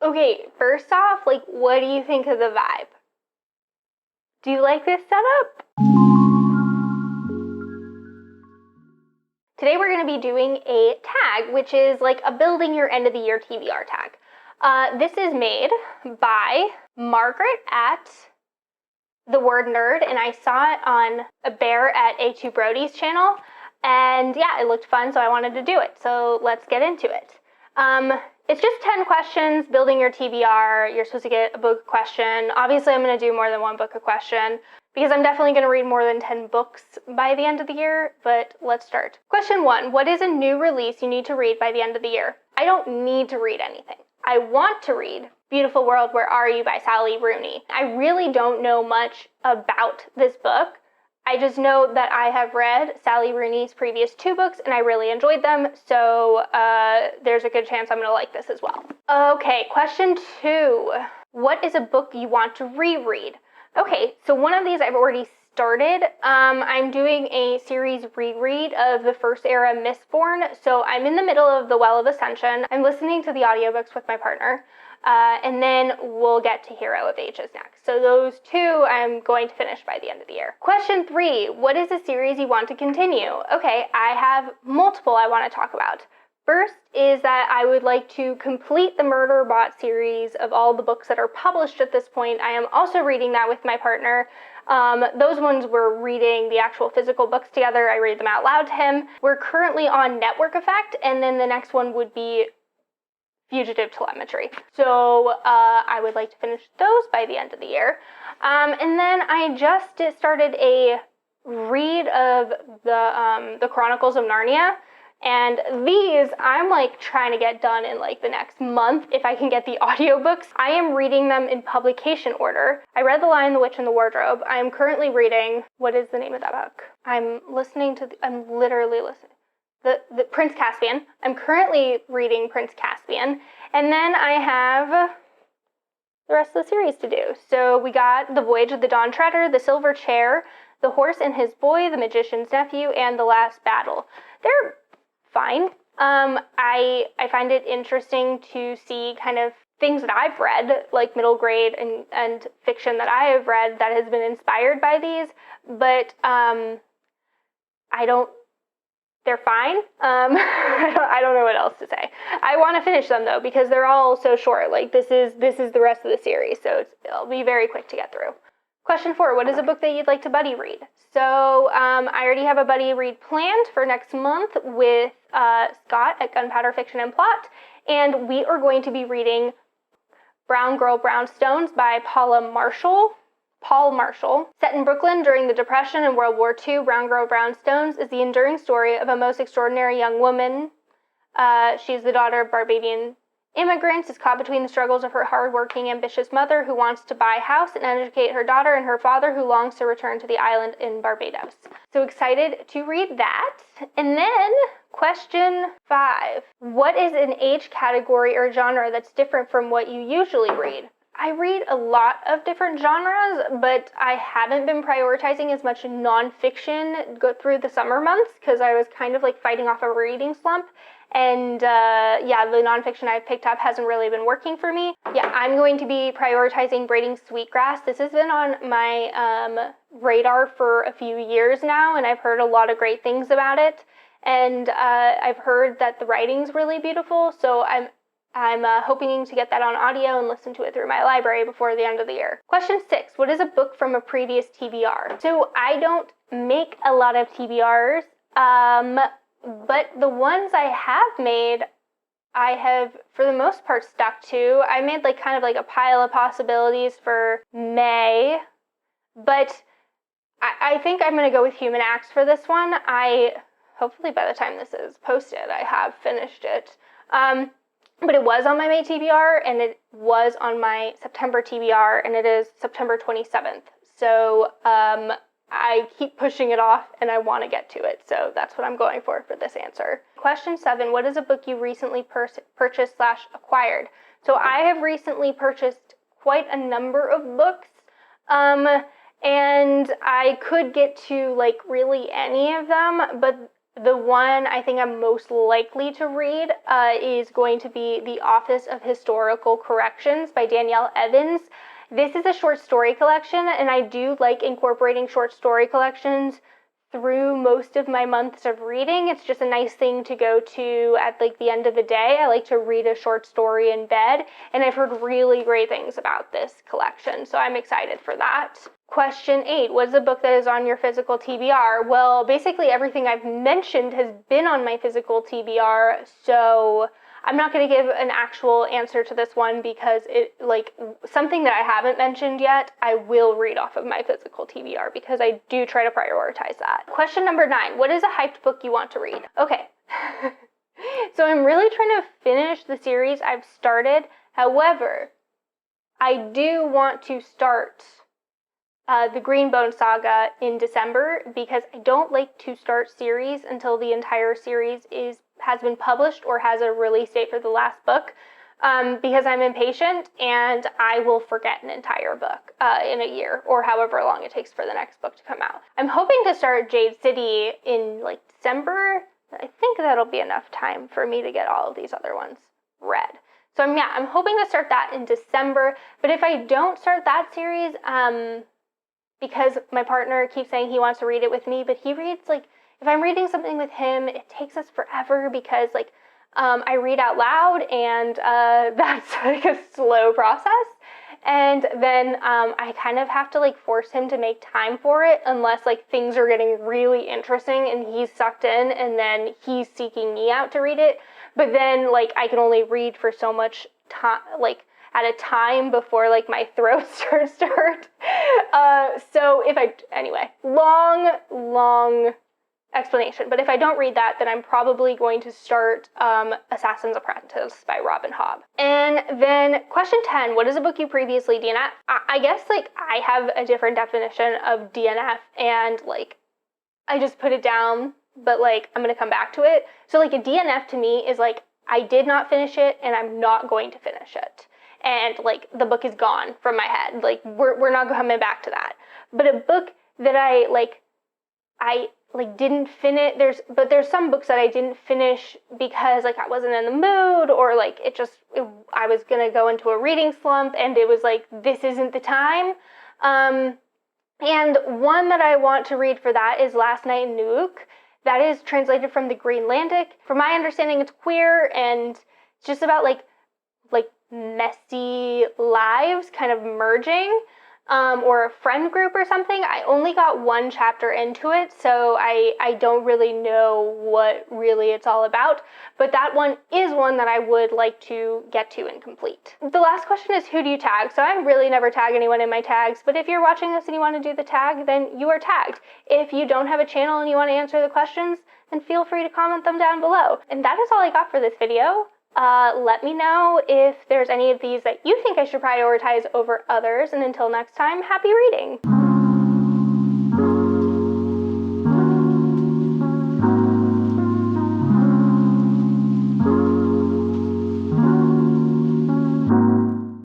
Okay, first off, like, what do you think of the vibe? Do you like this setup? Today we're going to be doing a tag, which is like a building your end of the year TBR tag. This is made by Margaret at The Word Nerd, and I saw it on a bear at A2 Brody's channel, and yeah, it looked fun, so I wanted to do it. So let's get into it. It's just 10 questions, building your TBR. You're supposed to get a book question. Obviously, I'm going to do more than one book a question because I'm definitely going to read more than 10 books by the end of the year, but let's start. Question 1, what is a new release you need to read by the end of the year? I don't need to read anything. I want to read Beautiful World, Where Are You by Sally Rooney. I really don't know much about this book. I just know that I have read Sally Rooney's previous 2 books and I really enjoyed them, so there's a good chance I'm going to like this as well. Okay, question 2. What is a book you want to reread? Okay, so one of these I've already started. I'm doing a series reread of the First Era Mistborn, so I'm in the middle of The Well of Ascension. I'm listening to the audiobooks with my partner. And then we'll get to Hero of Ages next. So those 2 I'm going to finish by the end of the year. Question 3, what is a series you want to continue? Okay, I have multiple I want to talk about. First is that I would like to complete the Murderbot series of all the books that are published at this point. I am also reading that with my partner. Those ones we're reading the actual physical books together. I read them out loud to him. We're currently on Network Effect, and then the next one would be Fugitive Telemetry. So I would like to finish those by the end of the year. And then I just started a read of the Chronicles of Narnia. And these I'm like trying to get done in like the next month if I can get the audiobooks. I am reading them in publication order. I read The Lion, the Witch, and the Wardrobe. I am currently reading, what is the name of that book? I'm literally listening. The Prince Caspian. I'm currently reading Prince Caspian, and then I have the rest of the series to do. So we got The Voyage of the Dawn Treader, The Silver Chair, The Horse and His Boy, The Magician's Nephew, and The Last Battle. They're fine. I find it interesting to see kind of things that I've read, like middle grade and fiction that I have read that has been inspired by these, but they're fine. I don't know what else to say. I want to finish them though because they're all so short. Like this is the rest of the series, so it'll be very quick to get through. Question 4, what is a book that you'd like to buddy read? So I already have a buddy read planned for next month with Scott at Gunpowder Fiction and Plot, and we are going to be reading Brown Girl, Brown Stones by Paul Marshall. Set in Brooklyn during the Depression and World War II, Brown Girl, Brown Stones is the enduring story of a most extraordinary young woman. She's the daughter of Barbadian immigrants, is caught between the struggles of her hardworking, ambitious mother who wants to buy a house and educate her daughter, and her father who longs to return to the island in Barbados. So excited to read that. And then question 5, what is an age category or genre that's different from what you usually read? I read a lot of different genres, but I haven't been prioritizing as much nonfiction go through the summer months because I was kind of like fighting off a reading slump. And yeah, the nonfiction I've picked up hasn't really been working for me. Yeah, I'm going to be prioritizing Braiding Sweetgrass. This has been on my radar for a few years now, and I've heard a lot of great things about it. And I've heard that the writing's really beautiful, so I'm hoping to get that on audio and listen to it through my library before the end of the year. Question 6, what is a book from a previous TBR? So I don't make a lot of TBRs, but the ones I have made, I have, for the most part, stuck to. I made like kind of like a pile of possibilities for May, but I think I'm going to go with Human Acts for this one. Hopefully by the time this is posted, I have finished it. But it was on my May TBR, and it was on my September TBR, and it is September 27th. So I keep pushing it off, and I want to get to it. So that's what I'm going for this answer. Question 7, what is a book you recently purchased/acquired? So I have recently purchased quite a number of books, and I could get to like really any of them, but the one I think I'm most likely to read is going to be The Office of Historical Corrections by Danielle Evans. This is a short story collection, and I do like incorporating short story collections through most of my months of reading. It's just a nice thing to go to at like the end of the day. I like to read a short story in bed, and I've heard really great things about this collection, so I'm excited for that. Question 8, what is a book that is on your physical TBR? Well, basically everything I've mentioned has been on my physical TBR, so I'm not going to give an actual answer to this one because it, like, something that I haven't mentioned yet, I will read off of my physical TBR because I do try to prioritize that. Question number 9, what is a hyped book you want to read? Okay, so I'm really trying to finish the series I've started. However, I do want to start the Greenbone Saga in December because I don't like to start series until the entire series has been published or has a release date for the last book, because I'm impatient and I will forget an entire book in a year or however long it takes for the next book to come out. I'm hoping to start Jade City in like December. I think that'll be enough time for me to get all of these other ones read. So I'm hoping to start that in December, but if I don't start that series, because my partner keeps saying he wants to read it with me, but he reads, like, if I'm reading something with him, it takes us forever because, like, I read out loud, and that's, like, a slow process. And then I kind of have to, like, force him to make time for it unless, like, things are getting really interesting and he's sucked in and then he's seeking me out to read it. But then, like, I can only read for so much time, like, at a time before, like, my throat starts to hurt. So anyway, long explanation. But if I don't read that, then I'm probably going to start Assassin's Apprentice by Robin Hobb. And then question 10, what is a book you previously DNF? I guess, like, I have a different definition of DNF, and, like, I just put it down, but, like, I'm going to come back to it. So, like, a DNF to me is, like, I did not finish it, and I'm not going to finish it. And, like, the book is gone from my head. Like, we're not coming back to that. But a book that I didn't finish, there's some books that I didn't finish because, like, I wasn't in the mood, or, like, I was gonna go into a reading slump, and it was like, this isn't the time. And one that I want to read for that is Last Night in Newark. That is translated from the Greenlandic. From my understanding, it's queer, and it's just about, like messy lives kind of merging, or a friend group or something. I only got one chapter into it, so I don't really know what really it's all about, but that one is one that I would like to get to and complete. The last question is, who do you tag? So I really never tag anyone in my tags, but if you're watching this and you want to do the tag, then you are tagged. If you don't have a channel and you want to answer the questions, then feel free to comment them down below. And that is all I got for this video. Let me know if there's any of these that you think I should prioritize over others, and until next time, happy reading!